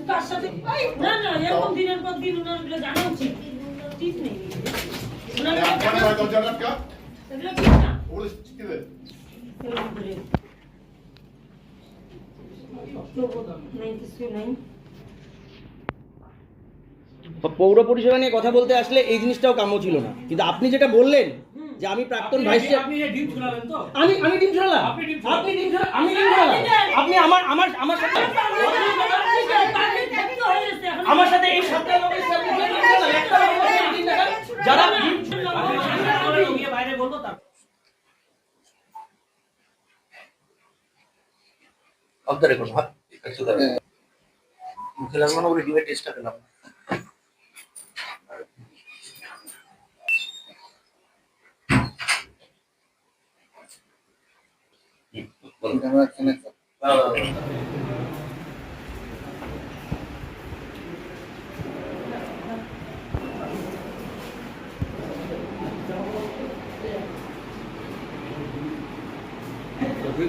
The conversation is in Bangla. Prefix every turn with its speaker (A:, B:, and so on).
A: তার সাথে না না এরকম দিনের পর দিন ওনার জানা উচিত ঠিক নেই ওনার এগুলো ঠিক না नहीं किसी नहीं
B: পৌর পরিষেবা নিয়ে কথা বলতে আসলে এই জিনিসটাও কাম্য ছিল না, কিন্তু আপনি যেটা বললেন যে আমি প্রাক্তন ভাইস
C: আপনি ডিম ছুড়ালেন তো
B: আমি ডিম ছড়ালাম,
C: আপনি ডিম
B: আমি ডিম ছড়ালাম, আপনি আমার সাথে আমার সাথে এই সাতটা লোকের সাথে একটা লোকের ডিম দেখান যারা ডিম
C: গিয়ে বাইরে বলবো তার
D: অফ দ্য রেকর্ড হ্যাঁ একটু দেখেন মুখে লাগলো না বলে ডিবেট টেস্টটা পেলাম ক্যামেরা কানেক্ট
E: Tapi